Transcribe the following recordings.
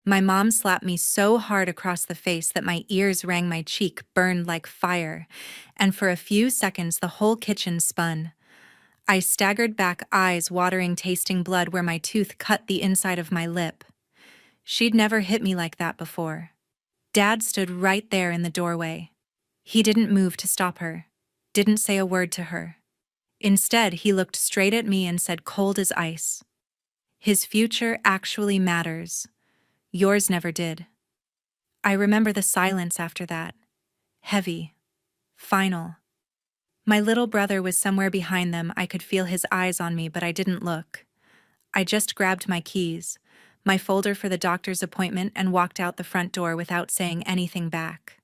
My mom slapped me so hard across the face that my ears rang, my cheek burned like fire, and for a few seconds the whole kitchen spun. I staggered back, eyes watering, tasting blood where my tooth cut the inside of my lip. She'd never hit me like that before. Dad stood right there in the doorway. He didn't move to stop her, didn't say a word to her. Instead, he looked straight at me and said, cold as ice, "His future actually matters. Yours never did." I remember the silence after that. Heavy. Final. My little brother was somewhere behind them. I could feel his eyes on me, but I didn't look. I just grabbed my keys, my folder for the doctor's appointment, and walked out the front door without saying anything back.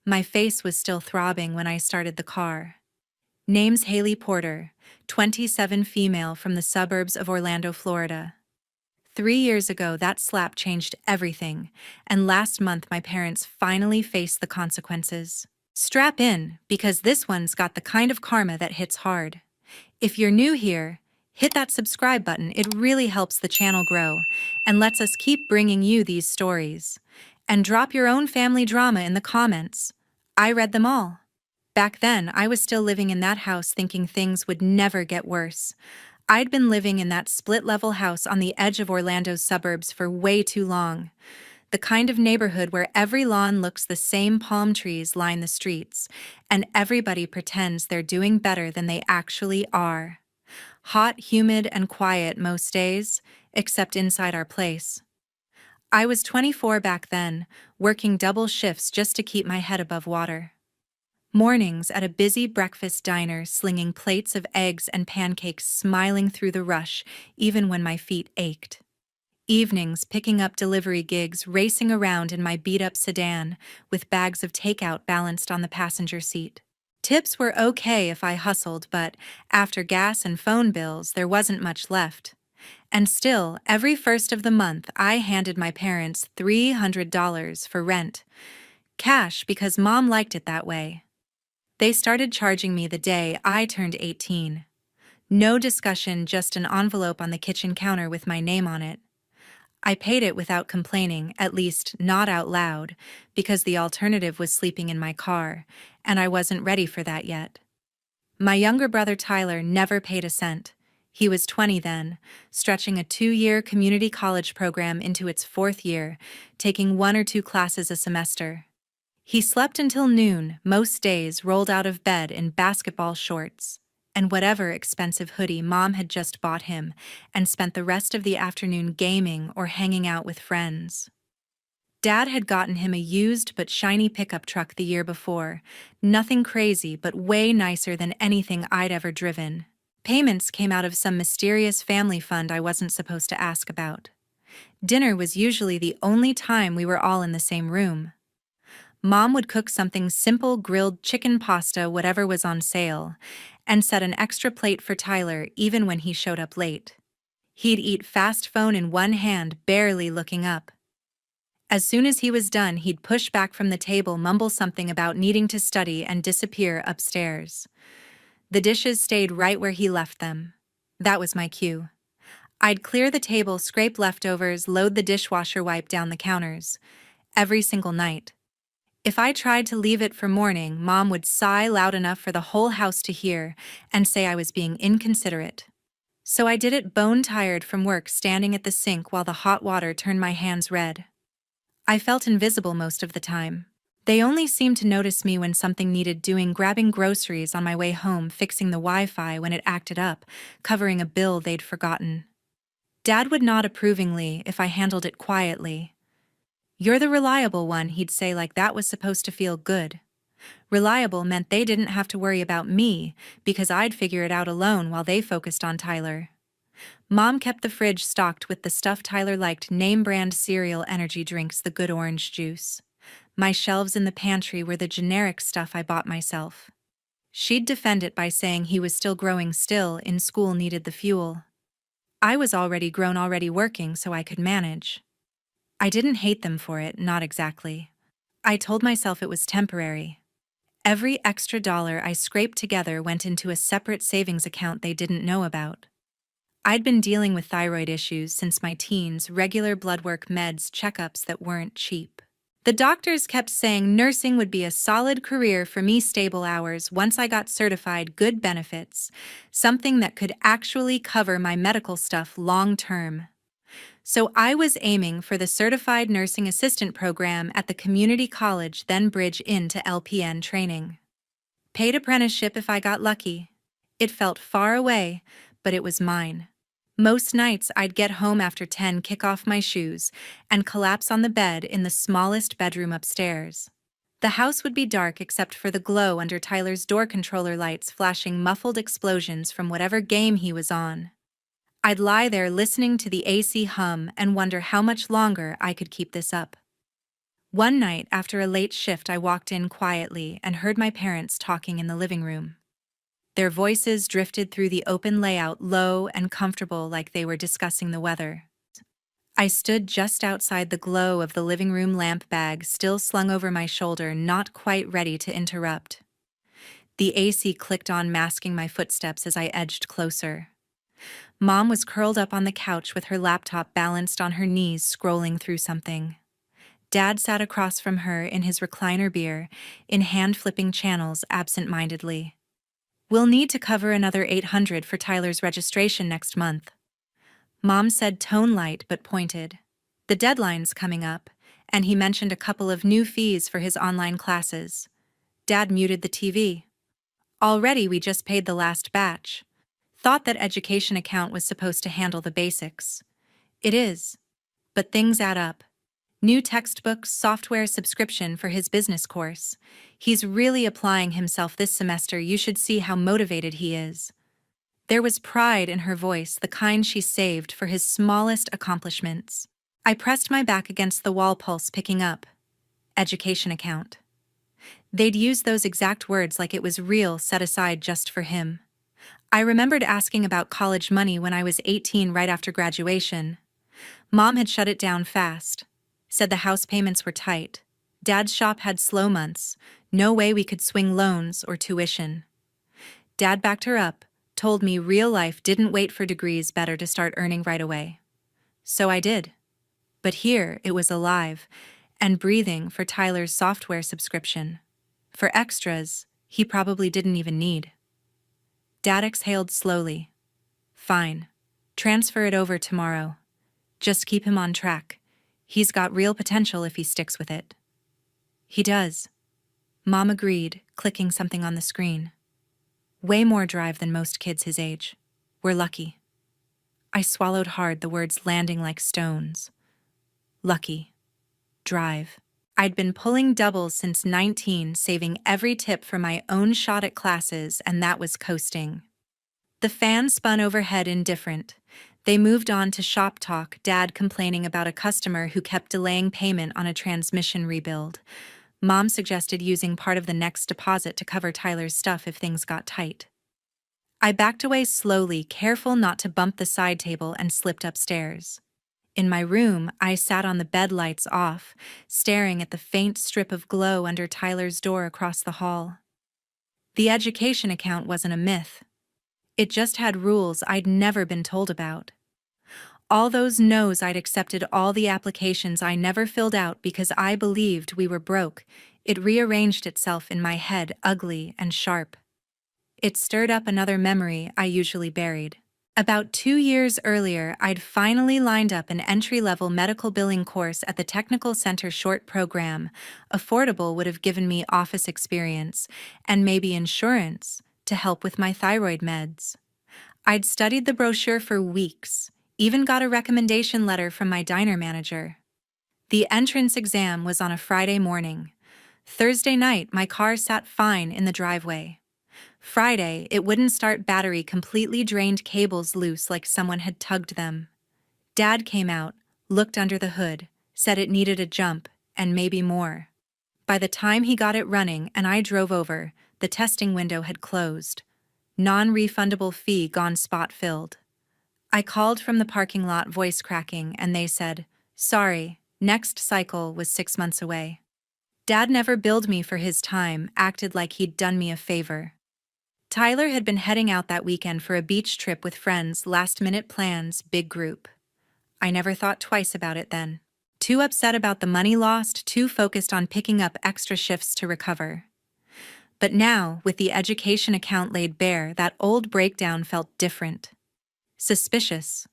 My face was still throbbing when I started the car. Name's Hayley Porter, 27, female from the suburbs of Orlando, Florida. 3 years ago, that slap changed everything, and last month my parents finally faced the consequences. Strap in, because this one's got the kind of karma that hits hard. If you're new here, hit that subscribe button. It really helps the channel grow and lets us keep bringing you these stories. And drop your own family drama in the comments. I read them all. Back then, I was still living in that house thinking things would never get worse. I'd been living in that split-level house on the edge of Orlando's suburbs for way too long. The kind of neighborhood where every lawn looks the same, palm trees line the streets, and everybody pretends they're doing better than they actually are. Hot, humid, and quiet most days, except inside our place. I was 24 back then, working double shifts just to keep my head above water. Mornings at a busy breakfast diner, slinging plates of eggs and pancakes, smiling through the rush, even when my feet ached. Evenings picking up delivery gigs, racing around in my beat-up sedan, with bags of takeout balanced on the passenger seat. Tips were okay if I hustled, but after gas and phone bills, there wasn't much left. And still, every first of the month, I handed my parents $300 for rent. Cash, because Mom liked it that way. They started charging me the day I turned 18. No discussion, just an envelope on the kitchen counter with my name on it. I paid it without complaining, at least not out loud, because the alternative was sleeping in my car, and I wasn't ready for that yet. My younger brother Tyler never paid a cent. He was 20 then, stretching a 2-year community college program into its 4th year, taking 1 or 2 classes a semester. He slept until noon, most days, rolled out of bed in basketball shorts and whatever expensive hoodie Mom had just bought him, and spent the rest of the afternoon gaming or hanging out with friends. Dad had gotten him a used but shiny pickup truck the year before, nothing crazy but way nicer than anything I'd ever driven. Payments came out of some mysterious family fund I wasn't supposed to ask about. Dinner was usually the only time we were all in the same room. Mom would cook something simple, grilled chicken pasta, whatever was on sale, and set an extra plate for Tyler even when he showed up late. He'd eat fast, phone in one hand, barely looking up. As soon as he was done, he'd push back from the table, mumble something about needing to study, and disappear upstairs. The dishes stayed right where he left them. That was my cue. I'd clear the table, scrape leftovers, load the dishwasher, wipe down the counters. Every single night. If I tried to leave it for morning, Mom would sigh loud enough for the whole house to hear and say I was being inconsiderate. So I did it, bone-tired from work, standing at the sink while the hot water turned my hands red. I felt invisible most of the time. They only seemed to notice me when something needed doing, grabbing groceries on my way home, fixing the Wi-Fi when it acted up, covering a bill they'd forgotten. Dad would nod approvingly if I handled it quietly. "You're the reliable one," he'd say, like that was supposed to feel good. Reliable meant they didn't have to worry about me because I'd figure it out alone while they focused on Tyler. Mom kept the fridge stocked with the stuff Tyler liked, name-brand cereal, energy drinks, the good orange juice. My shelves in the pantry were the generic stuff I bought myself. She'd defend it by saying he was still growing, still in school, needed the fuel. I was already grown, already working, so I could manage. I didn't hate them for it, not exactly. I told myself it was temporary. Every extra dollar I scraped together went into a separate savings account they didn't know about. I'd been dealing with thyroid issues since my teens, regular blood work, meds, checkups that weren't cheap. The doctors kept saying nursing would be a solid career for me, stable hours once I got certified, good benefits, something that could actually cover my medical stuff long term. So I was aiming for the Certified Nursing Assistant program at the community college, then bridge into LPN training. Paid apprenticeship if I got lucky. It felt far away, but it was mine. Most nights I'd get home after 10, kick off my shoes, and collapse on the bed in the smallest bedroom upstairs. The house would be dark except for the glow under Tyler's door controller lights flashing muffled explosions from whatever game he was on. I'd lie there listening to the AC hum and wonder how much longer I could keep this up. One night after a late shift, I walked in quietly and heard my parents talking in the living room. Their voices drifted through the open layout, low and comfortable, like they were discussing the weather. I stood just outside the glow of the living room lamp, bag still slung over my shoulder, not quite ready to interrupt. The AC clicked on, masking my footsteps as I edged closer. Mom was curled up on the couch with her laptop balanced on her knees, scrolling through something. Dad sat across from her in his recliner, beer in hand, flipping channels absent-mindedly. "We'll need to cover another $800 for Tyler's registration next month," Mom said, tone light but pointed. "The deadline's coming up, and he mentioned a couple of new fees for his online classes." Dad muted the TV. "Already we just paid the last batch. Thought that education account was supposed to handle the basics." "It is. But things add up. New textbooks, software subscription for his business course. He's really applying himself this semester. You should see how motivated he is." There was pride in her voice, the kind she saved for his smallest accomplishments. I pressed my back against the wall, pulse picking up. Education account. They'd used those exact words like it was real, set aside just for him. I remembered asking about college money when I was 18, right after graduation. Mom had shut it down fast. Said the house payments were tight. Dad's shop had slow months. No way we could swing loans or tuition. Dad backed her up, told me real life didn't wait for degrees, better to start earning right away. So I did. But here it was alive and breathing for Tyler's software subscription. For extras he probably didn't even need. Dad exhaled slowly. "Fine. Transfer it over tomorrow. Just keep him on track. He's got real potential if he sticks with it." "He does," Mom agreed, clicking something on the screen. "Way more drive than most kids his age. We're lucky." I swallowed hard, the words landing like stones. Lucky. Drive. I'd been pulling doubles since 19, saving every tip for my own shot at classes, and that was coasting. The fan spun overhead, indifferent. They moved on to shop talk, Dad complaining about a customer who kept delaying payment on a transmission rebuild. Mom suggested using part of the next deposit to cover Tyler's stuff if things got tight. I backed away slowly, careful not to bump the side table, and slipped upstairs. In my room, I sat on the bed, lights off, staring at the faint strip of glow under Tyler's door across the hall. The education account wasn't a myth. It just had rules I'd never been told about. All those no's I'd accepted, all the applications I never filled out because I believed we were broke. It rearranged itself in my head, ugly and sharp. It stirred up another memory I usually buried. About 2 years earlier, I'd finally lined up an entry-level medical billing course at the Technical Center short program. Affordable, would have given me office experience and maybe insurance to help with my thyroid meds. I'd studied the brochure for weeks, even got a recommendation letter from my diner manager. The entrance exam was on a Friday morning. Thursday night, my car sat fine in the driveway. Friday, it wouldn't start, battery completely drained, cables loose like someone had tugged them. Dad came out, looked under the hood, said it needed a jump, and maybe more. By the time he got it running and I drove over, the testing window had closed. Non-refundable fee gone, spot filled. I called from the parking lot, voice cracking, and they said, "Sorry, next cycle was 6 months away." Dad never billed me for his time, acted like he'd done me a favor. Tyler had been heading out that weekend for a beach trip with friends, last-minute plans, big group. I never thought twice about it then. Too upset about the money lost, too focused on picking up extra shifts to recover. But now, with the education account laid bare, that old breakdown felt different. Suspicious.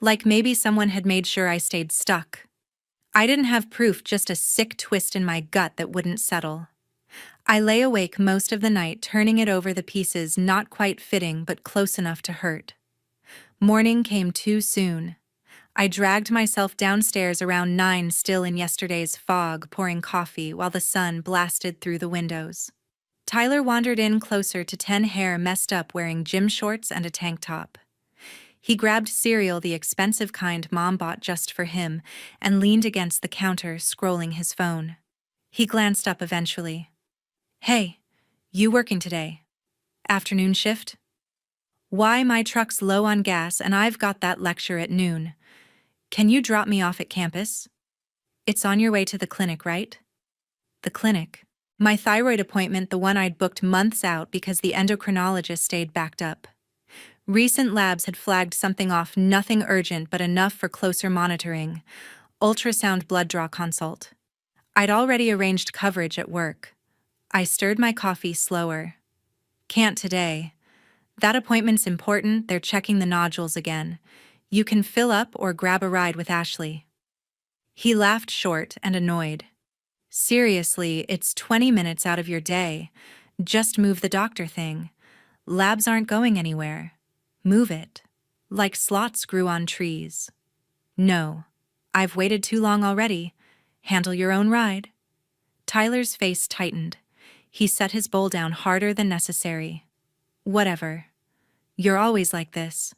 Like maybe someone had made sure I stayed stuck. I didn't have proof, just a sick twist in my gut that wouldn't settle. I lay awake most of the night, turning it over, the pieces not quite fitting but close enough to hurt. Morning came too soon. I dragged myself downstairs around 9, still in yesterday's fog, pouring coffee while the sun blasted through the windows. Tyler wandered in closer to 10, hair messed up, wearing gym shorts and a tank top. He grabbed cereal, the expensive kind Mom bought just for him, and leaned against the counter, scrolling his phone. He glanced up eventually. "Hey, you working today? Afternoon shift?" "Why, my truck's low on gas and I've got that lecture at noon. Can you drop me off at campus?" "It's on your way to the clinic, right?" "The clinic?" "My thyroid appointment, the one I'd booked months out because the endocrinologist stayed backed up. Recent labs had flagged something off, nothing urgent but enough for closer monitoring. Ultrasound, blood draw consult. I'd already arranged coverage at work." I stirred my coffee slower. "Can't today. That appointment's important, they're checking the nodules again. You can fill up or grab a ride with Ashley." He laughed, short and annoyed. "Seriously, it's 20 minutes out of your day. Just move the doctor thing. Labs aren't going anywhere. Move it. Like slots grew on trees." "No. I've waited too long already. Handle your own ride." Tyler's face tightened. He set his bowl down harder than necessary. "Whatever. You're always like this."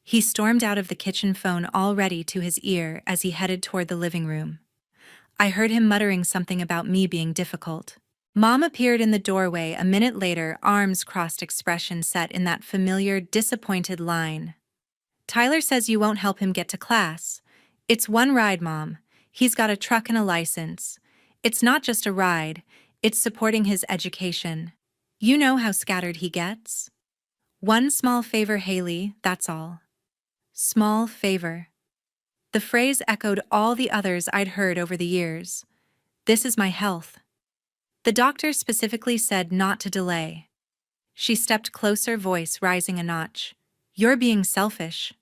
He stormed out of the kitchen, phone already to his ear as he headed toward the living room. I heard him muttering something about me being difficult. Mom appeared in the doorway a minute later, arms crossed, expression set in that familiar, disappointed line. "Tyler says you won't help him get to class. It's one ride, Mom. He's got a truck and a license. It's not just a ride, it's supporting his education. You know how scattered he gets. One small favor, Hayley, that's all." Small favor. The phrase echoed all the others I'd heard over the years. This is my health. The doctor specifically said not to delay. She stepped closer, voice rising a notch. "You're being selfish."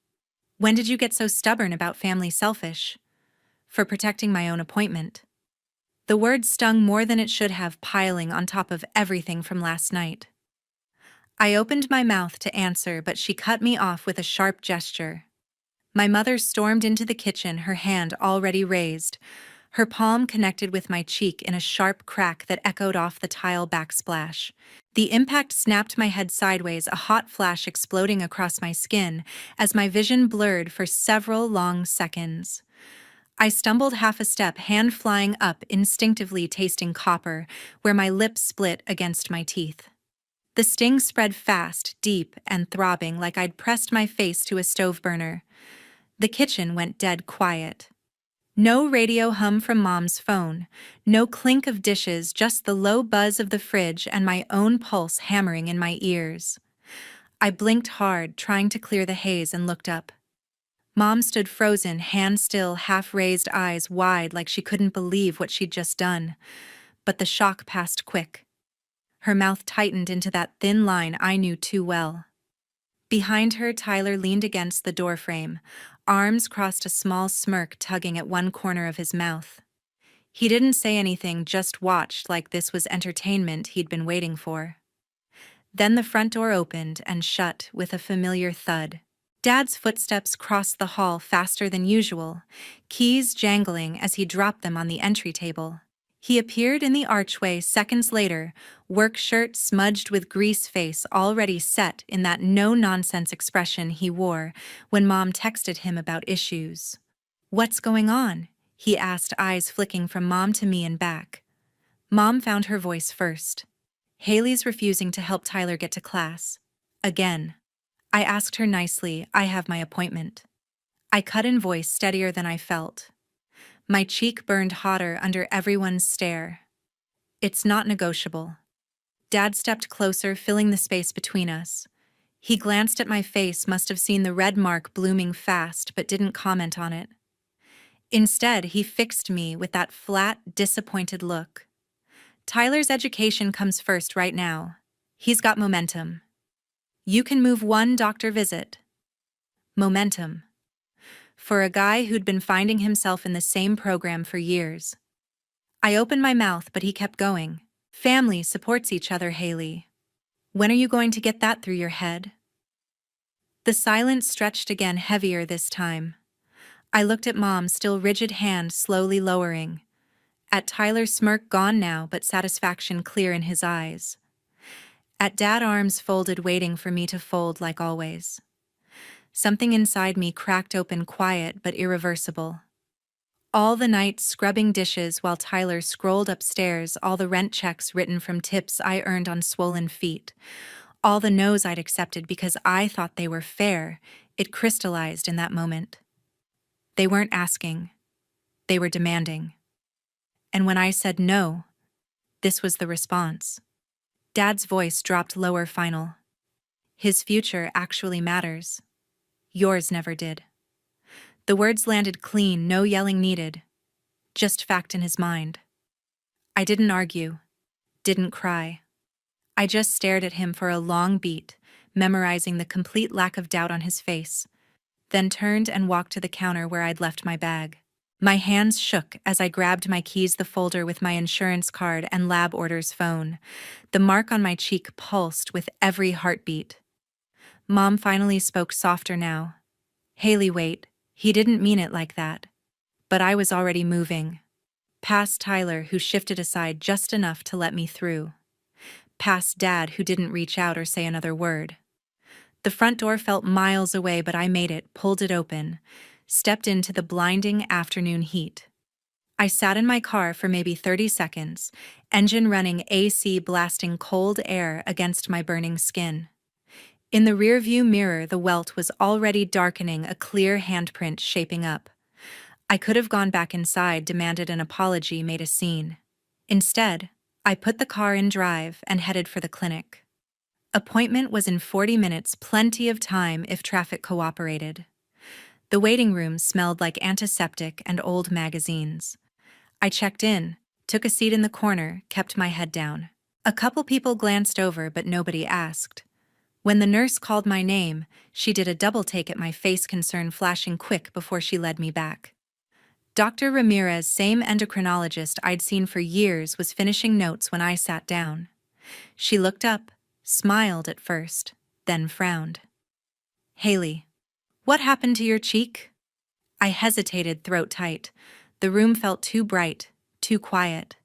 "When did you get so stubborn about family?" "Selfish. For protecting my own appointment." The word stung more than it should have, piling on top of everything from last night. I opened my mouth to answer, but she cut me off with a sharp gesture. My mother stormed into the kitchen, her hand already raised. Her palm connected with my cheek in a sharp crack that echoed off the tile backsplash. The impact snapped my head sideways, a hot flash exploding across my skin as my vision blurred for several long seconds. I stumbled half a step, hand flying up, instinctively tasting copper, where my lips split against my teeth. The sting spread fast, deep, and throbbing, like I'd pressed my face to a stove burner. The kitchen went dead quiet. No radio hum from Mom's phone, no clink of dishes, just the low buzz of the fridge and my own pulse hammering in my ears. I blinked hard, trying to clear the haze, and looked up. Mom stood frozen, hand still, half-raised, eyes wide, like she couldn't believe what she'd just done. But the shock passed quick. Her mouth tightened into that thin line I knew too well. Behind her, Tyler leaned against the doorframe, arms crossed, a small smirk tugging at one corner of his mouth. He didn't say anything, just watched, like this was entertainment he'd been waiting for. Then the front door opened and shut with a familiar thud. Dad's footsteps crossed the hall faster than usual, keys jangling as he dropped them on the entry table. He appeared in the archway seconds later, work shirt smudged with grease, face already set in that no-nonsense expression he wore when Mom texted him about issues. "What's going on?" he asked, eyes flicking from Mom to me and back. Mom found her voice first. "Hayley's refusing to help Tyler get to class. Again." I asked her nicely, "I have my appointment." I cut in, voice steadier than I felt. My cheek burned hotter under everyone's stare. "It's not negotiable." Dad stepped closer, filling the space between us. He glanced at my face, must have seen the red mark blooming fast, but didn't comment on it. Instead, he fixed me with that flat, disappointed look. Tyler's education comes first right now. He's got momentum. You can move one doctor visit. Momentum. For a guy who'd been finding himself in the same program for years. I opened my mouth, but he kept going. Family supports each other, Hayley. When are you going to get that through your head? The silence stretched again, heavier this time. I looked at Mom's still rigid hand slowly lowering. At Tyler's smirk gone now, but satisfaction clear in his eyes. At Dad, arms folded, waiting for me to fold like always. Something inside me cracked open, quiet but irreversible. All the night scrubbing dishes while Tyler scrolled upstairs, all the rent checks written from tips I earned on swollen feet. All the no's I'd accepted because I thought they were fair, it crystallized in that moment. They weren't asking. They were demanding. And when I said no, this was the response. Dad's voice dropped lower, final. His future actually matters. Yours never did. The words landed clean, no yelling needed. Just fact in his mind. I didn't argue. Didn't cry. I just stared at him for a long beat, memorizing the complete lack of doubt on his face, then turned and walked to the counter where I'd left my bag. My hands shook as I grabbed my keys, the folder with my insurance card and lab orders phone. The mark on my cheek pulsed with every heartbeat. Mom finally spoke, softer now. Hayley, wait, he didn't mean it like that. But I was already moving. Past Tyler, who shifted aside just enough to let me through. Past Dad, who didn't reach out or say another word. The front door felt miles away, but I made it, pulled it open, stepped into the blinding afternoon heat. I sat in my car for maybe 30 seconds, engine running, AC blasting cold air against my burning skin. In the rearview mirror, the welt was already darkening, a clear handprint shaping up. I could have gone back inside, demanded an apology, made a scene. Instead, I put the car in drive and headed for the clinic. Appointment was in 40 minutes, plenty of time if traffic cooperated. The waiting room smelled like antiseptic and old magazines. I checked in, took a seat in the corner, kept my head down. A couple people glanced over, but nobody asked. When the nurse called my name, she did a double take at my face, concern flashing quick before she led me back. Dr. Ramirez, same endocrinologist I'd seen for years, was finishing notes when I sat down. She looked up, smiled at first, then frowned. Hayley, what happened to your cheek? I hesitated, throat tight. The room felt too bright, too quiet.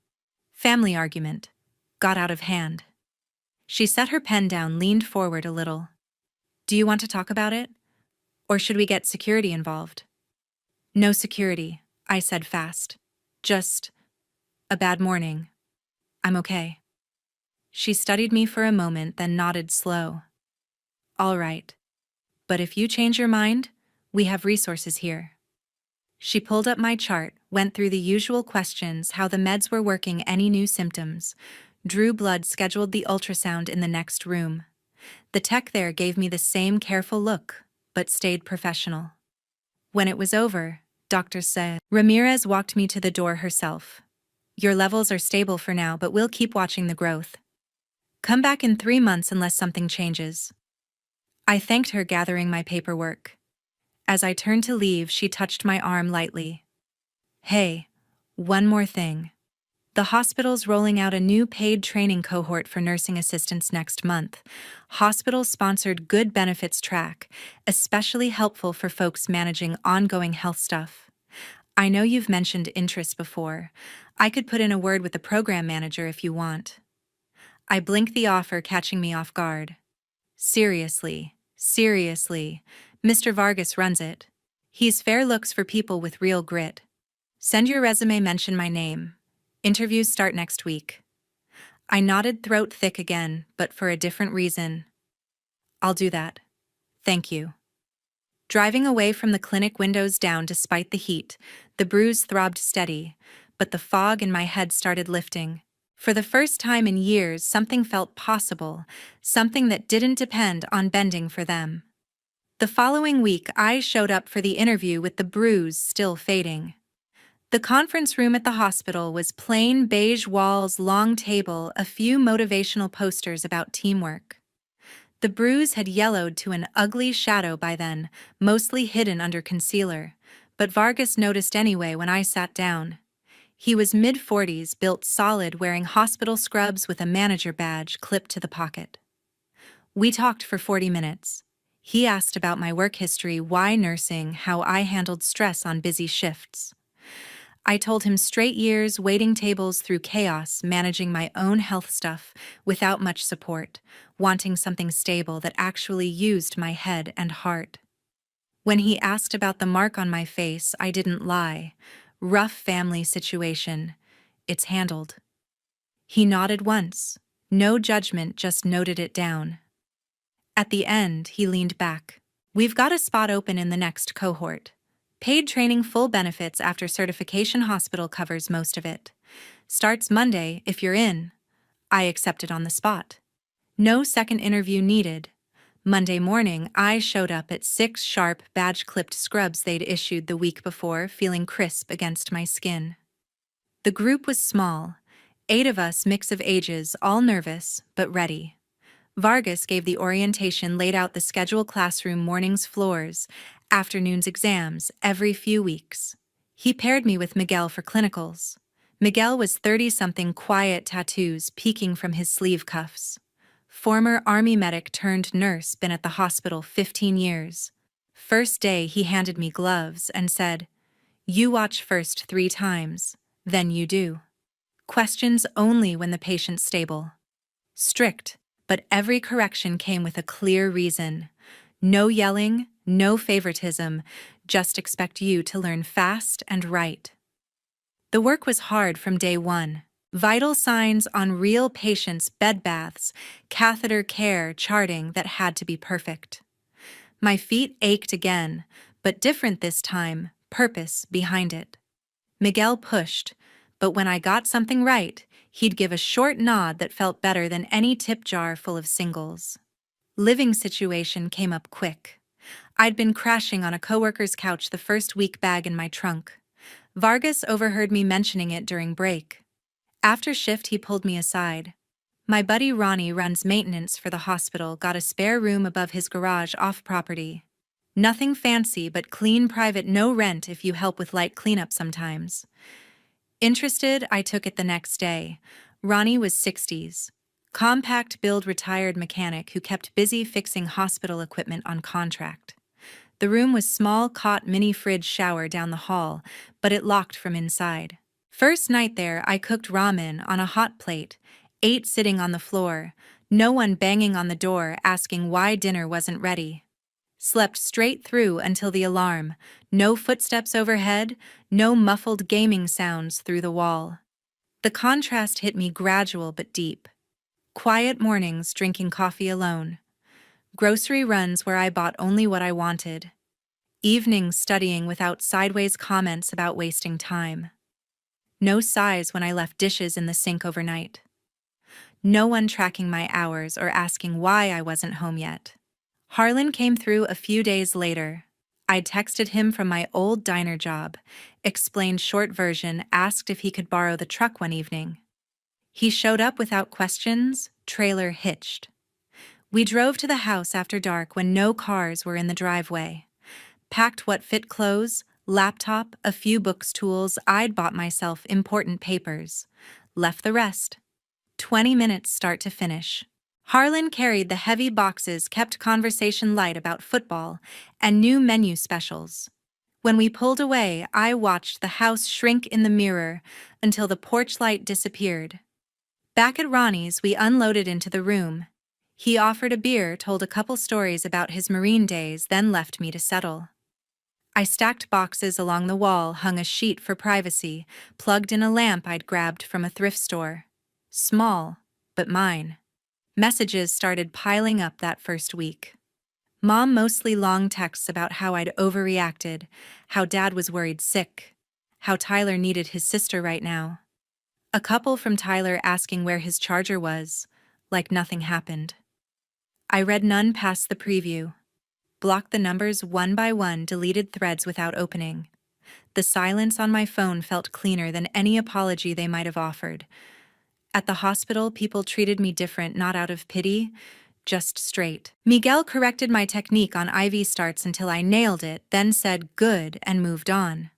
Family argument. Got out of hand. She set her pen down, leaned forward a little. Do you want to talk about it? Or should we get security involved? No security, I said fast. Just a bad morning. I'm okay. She studied me for a moment, then nodded slow. All right. But if you change your mind, we have resources here. She pulled up my chart, went through the usual questions, how the meds were working, any new symptoms. Drew blood, scheduled the ultrasound in the next room. The tech there gave me the same careful look, but stayed professional. When it was over, doctor said, Ramirez walked me to the door herself. Your levels are stable for now, but we'll keep watching the growth. Come back in 3 months unless something changes. I thanked her, gathering my paperwork. As I turned to leave, she touched my arm lightly. Hey, one more thing. The hospital's rolling out a new paid training cohort for nursing assistants next month. Hospital-sponsored good benefits track, especially helpful for folks managing ongoing health stuff. I know you've mentioned interest before. I could put in a word with the program manager if you want. I blinked the offer, catching me off guard. Seriously, Mr. Vargas runs it. He's fair looks for people with real grit. Send your resume, mention my name. Interviews start next week. I nodded, throat thick again, but for a different reason. I'll do that. Thank you. Driving away from the clinic, windows down despite the heat, the bruise throbbed steady, but the fog in my head started lifting. For the first time in years, something felt possible, something that didn't depend on bending for them. The following week, I showed up for the interview with the bruise still fading. The conference room at the hospital was plain beige walls, long table, a few motivational posters about teamwork. The bruise had yellowed to an ugly shadow by then, mostly hidden under concealer, but Vargas noticed anyway when I sat down. He was mid-40s, built solid, wearing hospital scrubs with a manager badge clipped to the pocket. We talked for 40 minutes. He asked about my work history, why nursing, how I handled stress on busy shifts. I told him straight years, waiting tables through chaos, managing my own health stuff without much support, wanting something stable that actually used my head and heart. When he asked about the mark on my face, I didn't lie. Rough family situation. It's handled. He nodded once. No judgment, just noted it down. At the end, he leaned back. We've got a spot open in the next cohort. Paid training, full benefits after certification, hospital covers most of it. Starts Monday if you're in. I accepted on the spot. No second interview needed. Monday morning, I showed up at 6 sharp, badge-clipped scrubs they'd issued the week before, feeling crisp against my skin. The group was small. 8 of us, mix of ages, all nervous, but ready. Vargas gave the orientation, laid out the schedule: classroom, mornings floors, afternoons exams, every few weeks. He paired me with Miguel for clinicals. Miguel was 30-something, quiet, tattoos peeking from his sleeve cuffs. Former Army medic turned nurse, been at the hospital 15 years. First day, he handed me gloves and said, "You watch first 3 times, then you do. Questions only when the patient's stable." Strict, but every correction came with a clear reason. No yelling, no favoritism, just expect you to learn fast and right. The work was hard from day one. Vital signs on real patients, bed baths, catheter care, charting that had to be perfect. My feet ached again, but different this time, purpose behind it. Miguel pushed, but when I got something right, he'd give a short nod that felt better than any tip jar full of singles. Living situation came up quick. I'd been crashing on a coworker's couch the first week, bag in my trunk. Vargas overheard me mentioning it during break. After shift, he pulled me aside. My buddy Ronnie runs maintenance for the hospital, got a spare room above his garage off property. Nothing fancy, but clean, private, no rent if you help with light cleanup sometimes. Interested, I took it the next day. Ronnie was 60s. Compact build, retired mechanic who kept busy fixing hospital equipment on contract. The room was small, cot, mini fridge, shower down the hall, but it locked from inside. First night there, I cooked ramen on a hot plate, ate sitting on the floor, no one banging on the door asking why dinner wasn't ready. Slept straight through until the alarm, no footsteps overhead, no muffled gaming sounds through the wall. The contrast hit me, gradual but deep. Quiet mornings, drinking coffee alone. Grocery runs where I bought only what I wanted. Evenings studying without sideways comments about wasting time. No sighs when I left dishes in the sink overnight. No one tracking my hours or asking why I wasn't home yet. Harlan came through a few days later. I'd texted him from my old diner job, explained short version, asked if he could borrow the truck one evening. He showed up without questions, trailer hitched. We drove to the house after dark when no cars were in the driveway. Packed what fit: clothes, laptop, a few books, tools. I'd bought myself important papers. Left the rest. 20 minutes start to finish. Harlan carried the heavy boxes, kept conversation light about football and new menu specials. When we pulled away, I watched the house shrink in the mirror until the porch light disappeared. Back at Ronnie's, we unloaded into the room. He offered a beer, told a couple stories about his Marine days, then left me to settle. I stacked boxes along the wall, hung a sheet for privacy, plugged in a lamp I'd grabbed from a thrift store. Small, but mine. Messages started piling up that first week. Mom mostly long texts about how I'd overreacted, how Dad was worried sick, how Tyler needed his sister right now. A couple from Tyler asking where his charger was, like nothing happened. I read none past the preview. Blocked the numbers one by one, deleted threads without opening. The silence on my phone felt cleaner than any apology they might have offered. At the hospital, people treated me different, not out of pity, just straight. Miguel corrected my technique on IV starts until I nailed it, then said good and moved on.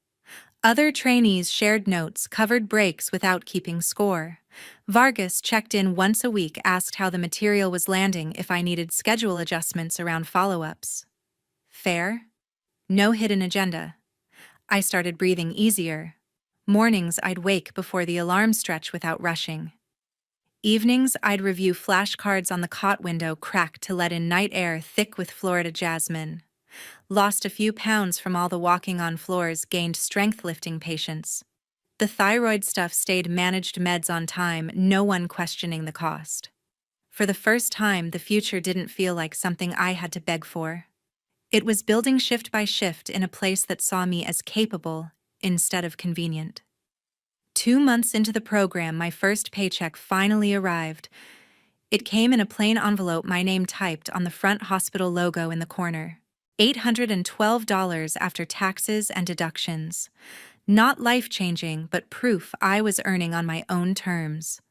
Other trainees shared notes, covered breaks without keeping score. Vargas checked in once a week, asked how the material was landing, if I needed schedule adjustments around follow-ups. Fair? No hidden agenda. I started breathing easier. Mornings I'd wake before the alarm stretch without rushing. Evenings I'd review flashcards on the cot window crack to let in night air thick with Florida jasmine. Lost a few pounds from all the walking on floors, gained strength-lifting patience. The thyroid stuff stayed, managed meds on time, no one questioning the cost. For the first time, the future didn't feel like something I had to beg for. It was building shift by shift in a place that saw me as capable instead of convenient. 2 months into the program, my first paycheck finally arrived. It came in a plain envelope, my name typed on the front, hospital logo in the corner. $812 after taxes and deductions. Not life-changing, but proof I was earning on my own terms.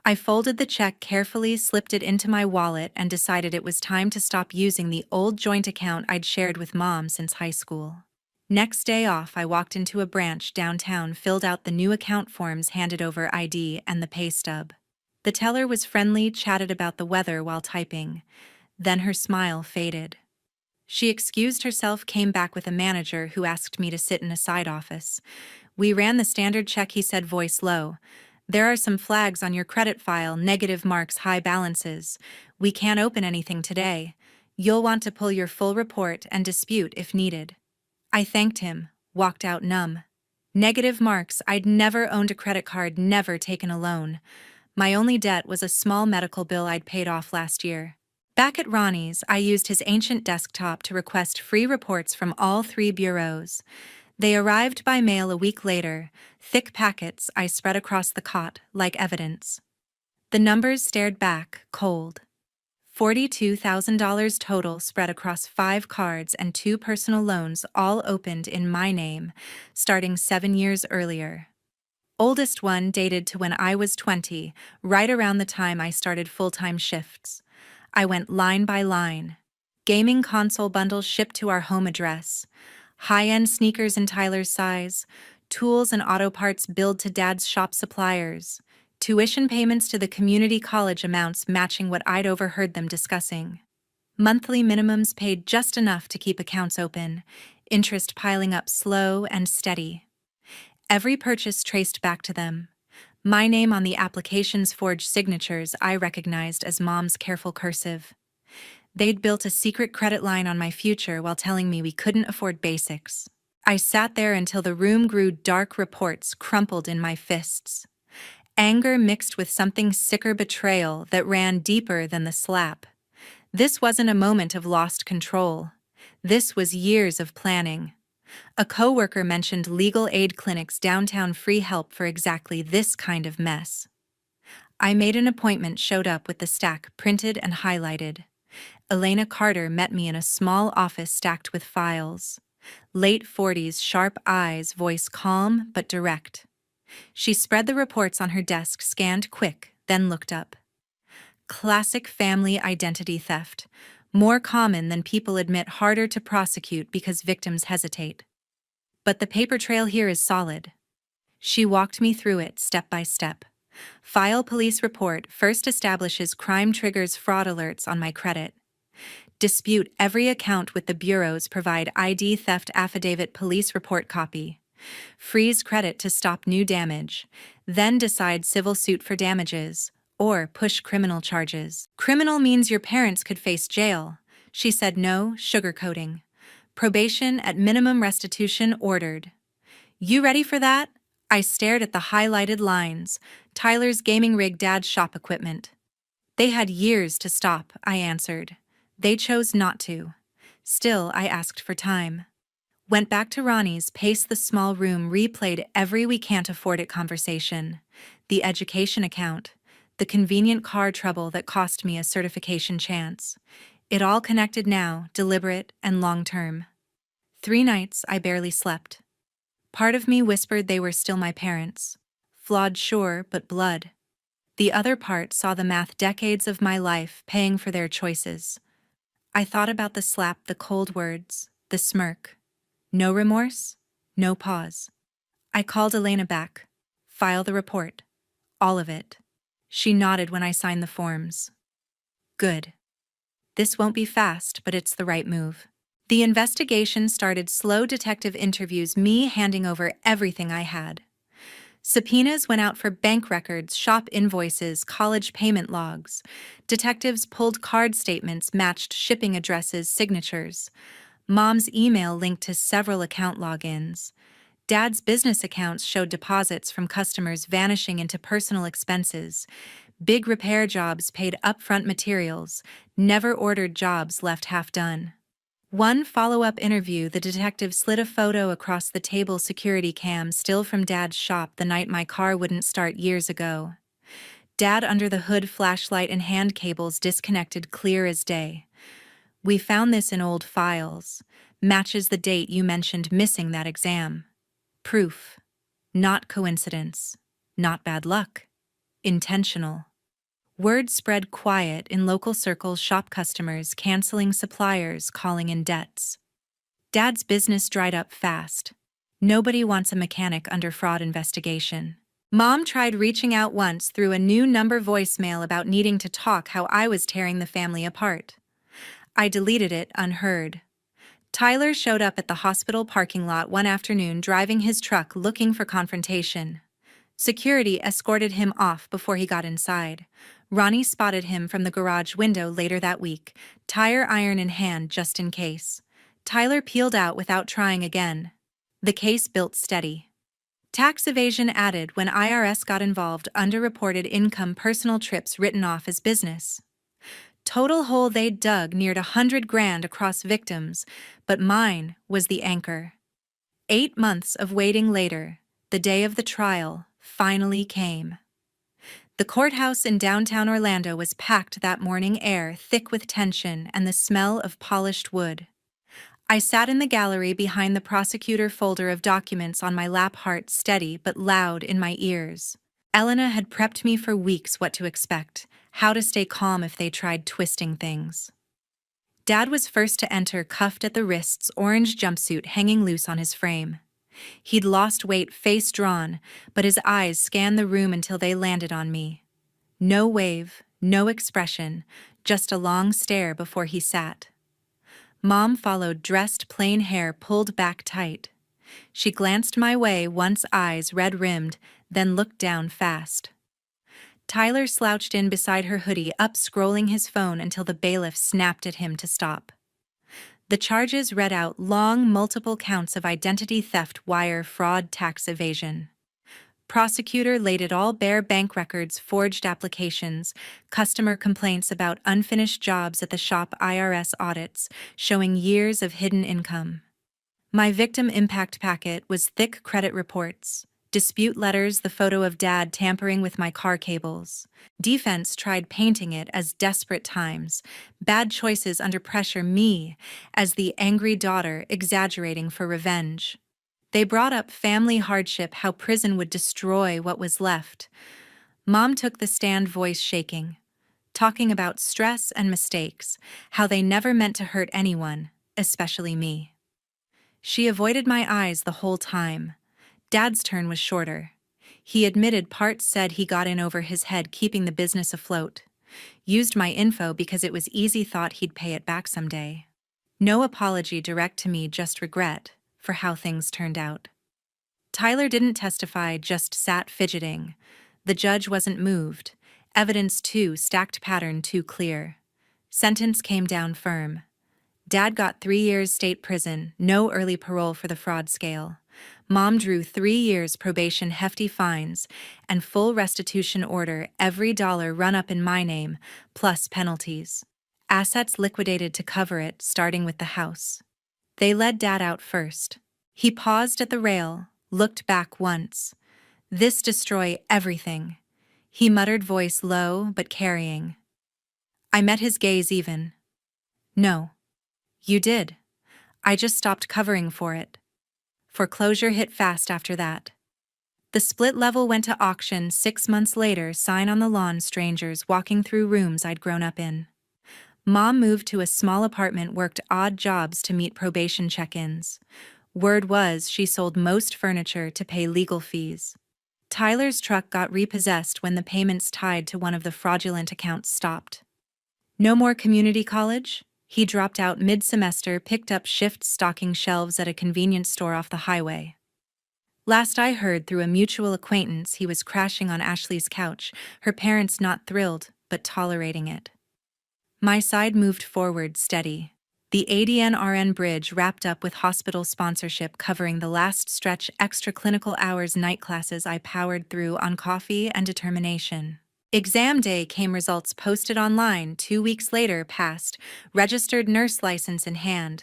I folded the check carefully, slipped it into my wallet, and decided it was time to stop using the old joint account I'd shared with Mom since high school. Next day off, I walked into a branch downtown, filled out the new account forms, handed over ID and the pay stub. The teller was friendly, chatted about the weather while typing. Then her smile faded. She excused herself, came back with a manager who asked me to sit in a side office. We ran the standard check, he said, voice low. There are some flags on your credit file, negative marks, high balances. We can't open anything today. You'll want to pull your full report and dispute if needed. I thanked him, walked out numb. Negative marks, I'd never owned a credit card, never taken a loan. My only debt was a small medical bill I'd paid off last year. Back at Ronnie's, I used his ancient desktop to request free reports from all 3 bureaus. They arrived by mail a week later, thick packets I spread across the cot like evidence. The numbers stared back, cold. $42,000 total spread across 5 cards and 2 personal loans, all opened in my name, starting 7 years earlier. Oldest one dated to when I was 20, right around the time I started full-time shifts. I went line by line. Gaming console bundles shipped to our home address. High-end sneakers in Tyler's size. Tools and auto parts billed to Dad's shop suppliers. Tuition payments to the community college, amounts matching what I'd overheard them discussing. Monthly minimums paid just enough to keep accounts open. Interest piling up slow and steady. Every purchase traced back to them. My name on the application's forged signatures I recognized as Mom's careful cursive. They'd built a secret credit line on my future while telling me we couldn't afford basics. I sat there until the room grew dark, reports crumpled in my fists. Anger mixed with something sicker, betrayal that ran deeper than the slap. This wasn't a moment of lost control. This was years of planning. A coworker mentioned legal aid clinics downtown, free help for exactly this kind of mess. I made an appointment, showed up with the stack printed and highlighted. Elena Carter met me in a small office stacked with files. Late 40s, sharp eyes, voice calm but direct. She spread the reports on her desk, scanned quick, then looked up. Classic family identity theft. More common than people admit, harder to prosecute because victims hesitate. But the paper trail here is solid. She walked me through it step by step. File police report, first establishes crime, triggers fraud alerts on my credit. Dispute every account with the bureaus, provide ID theft affidavit, police report copy. Freeze credit to stop new damage. Then decide civil suit for damages. Or push criminal charges. Criminal means your parents could face jail. She said no, sugarcoating. Probation at minimum, restitution ordered. You ready for that? I stared at the highlighted lines. Tyler's gaming rig, Dad's shop equipment. They had years to stop, I answered. They chose not to. Still, I asked for time. Went back to Ronnie's, paced the small room, replayed every "we can't afford it" conversation. The education account. The convenient car trouble that cost me a certification chance. It all connected now, deliberate and long-term. 3 nights I barely slept. Part of me whispered they were still my parents. Flawed, sure, but blood. The other part saw the math: decades of my life paying for their choices. I thought about the slap, the cold words, the smirk. No remorse, no pause. I called Elena back. File the report. All of it. She nodded when I signed the forms. Good. This won't be fast, but it's the right move. The investigation started. Slow detective interviews, me handing over everything I had. Subpoenas went out for bank records, shop invoices, college payment logs. Detectives pulled card statements, matched shipping addresses, signatures. Mom's email linked to several account logins. Dad's business accounts showed deposits from customers vanishing into personal expenses. Big repair jobs paid upfront materials. Never ordered jobs left half done. One follow-up interview, the detective slid a photo across the table: security cam, still from Dad's shop the night my car wouldn't start years ago. Dad under the hood, flashlight and hand cables disconnected, clear as day. We found this in old files. Matches the date you mentioned missing that exam. Proof. Not coincidence. Not bad luck. Intentional. Word spread quiet in local circles, shop customers canceling suppliers, calling in debts. Dad's business dried up fast. Nobody wants a mechanic under fraud investigation. Mom tried reaching out once through a new number voicemail about needing to talk, how I was tearing the family apart. I deleted it, unheard. Tyler showed up at the hospital parking lot one afternoon, driving his truck, looking for confrontation. Security escorted him off before he got inside. Ronnie spotted him from the garage window later that week, tire iron in hand just in case. Tyler peeled out without trying again. The case built steady. Tax evasion added when IRS got involved, underreported income, personal trips written off as business. Total hole they'd dug neared $100,000 across victims, but mine was the anchor. 8 months of waiting later, the day of the trial finally came. The courthouse in downtown Orlando was packed that morning, air thick with tension and the smell of polished wood. I sat in the gallery behind the prosecutor, folder of documents on my lap, heart steady but loud in my ears. Elena had prepped me for weeks what to expect, how to stay calm if they tried twisting things. Dad was first to enter, cuffed at the wrists, orange jumpsuit hanging loose on his frame. He'd lost weight, face drawn, but his eyes scanned the room until they landed on me. No wave, no expression, just a long stare before he sat. Mom followed, dressed, plain hair pulled back tight. She glanced my way once, eyes red-rimmed, then looked down fast. Tyler slouched in beside her, hoodie up, scrolling his phone until the bailiff snapped at him to stop. The charges read out: long, multiple counts of identity theft, wire fraud, tax evasion. Prosecutor laid it all bare: bank records, forged applications, customer complaints about unfinished jobs at the shop, IRS audits showing years of hidden income. My victim impact packet was thick: credit reports, dispute letters, the photo of Dad tampering with my car cables. Defense tried painting it as desperate times, bad choices under pressure, me as the angry daughter exaggerating for revenge. They brought up family hardship, how prison would destroy what was left. Mom took the stand, voice shaking, talking about stress and mistakes, how they never meant to hurt anyone, especially me. She avoided my eyes the whole time. Dad's turn was shorter. He admitted parts, said he got in over his head keeping the business afloat. Used my info because it was easy, thought he'd pay it back someday. No apology direct to me, just regret for how things turned out. Tyler didn't testify, just sat fidgeting. The judge wasn't moved. Evidence too stacked, pattern too clear. Sentence came down firm. Dad got 3 years state prison, no early parole for the fraud scale. Mom drew 3 years probation, hefty fines, and full restitution order, every dollar run up in my name, plus penalties. Assets liquidated to cover it, starting with the house. They led Dad out first. He paused at the rail, looked back once. "This destroy everything," he muttered, voice low but carrying. I met his gaze even. "No. You did. I just stopped covering for it." Foreclosure hit fast after that. The split level went to auction 6 months later, sign on the lawn, strangers walking through rooms I'd grown up in. Mom moved to a small apartment, worked odd jobs to meet probation check-ins. Word was she sold most furniture to pay legal fees. Tyler's truck got repossessed when the payments tied to one of the fraudulent accounts stopped. No more community college? He dropped out mid-semester, picked up shifts stocking shelves at a convenience store off the highway. Last I heard through a mutual acquaintance, he was crashing on Ashley's couch, her parents not thrilled, but tolerating it. My side moved forward steady. The ADN-RN bridge wrapped up with hospital sponsorship covering the last stretch, extra clinical hours, night classes I powered through on coffee and determination. Exam day came, results posted online. 2 weeks later passed, registered nurse license in hand.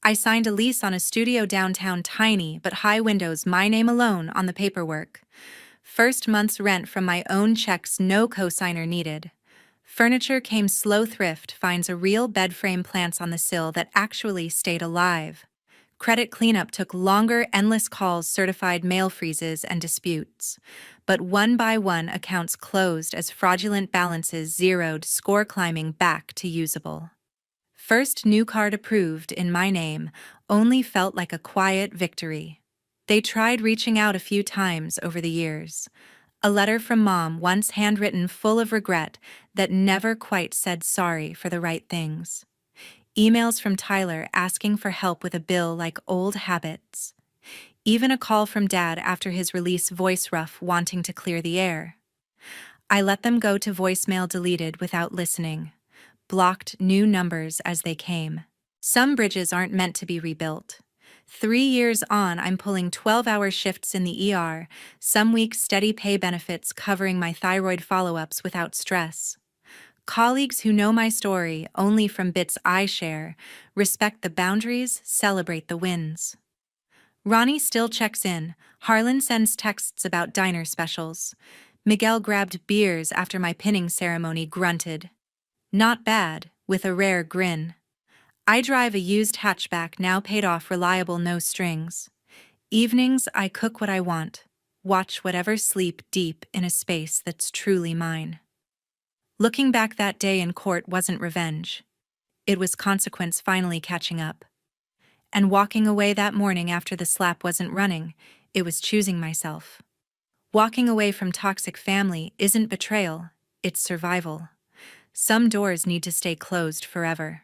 I signed a lease on a studio downtown, tiny but high windows, my name alone on the paperwork. First month's rent from my own checks, no cosigner needed. Furniture came slow, thrift finds a real bed frame, plants on the sill that actually stayed alive. Credit cleanup took longer, endless calls, certified mail freezes and disputes. But one by one accounts closed as fraudulent balances zeroed, score climbing back to usable. First new card approved in my name only felt like a quiet victory. They tried reaching out a few times over the years. A letter from Mom, once handwritten, full of regret, that never quite said sorry for the right things. Emails from Tyler asking for help with a bill, like old habits. Even a call from Dad after his release, voice rough, wanting to clear the air. I let them go to voicemail, deleted without listening. Blocked new numbers as they came. Some bridges aren't meant to be rebuilt. 3 years on, I'm pulling 12-hour shifts in the ER, some weeks steady pay, benefits covering my thyroid follow-ups without stress. Colleagues who know my story only from bits I share respect the boundaries, celebrate the wins. Ronnie still checks in. Harlan sends texts about diner specials. Miguel grabbed beers after my pinning ceremony, grunted. "Not bad," with a rare grin. I drive a used hatchback, now paid off, reliable, no strings. Evenings I cook what I want, watch whatever, sleep deep in a space that's truly mine. Looking back, that day in court wasn't revenge. It was consequence finally catching up. And walking away that morning after the slap wasn't running, it was choosing myself. Walking away from toxic family isn't betrayal, it's survival. Some doors need to stay closed forever.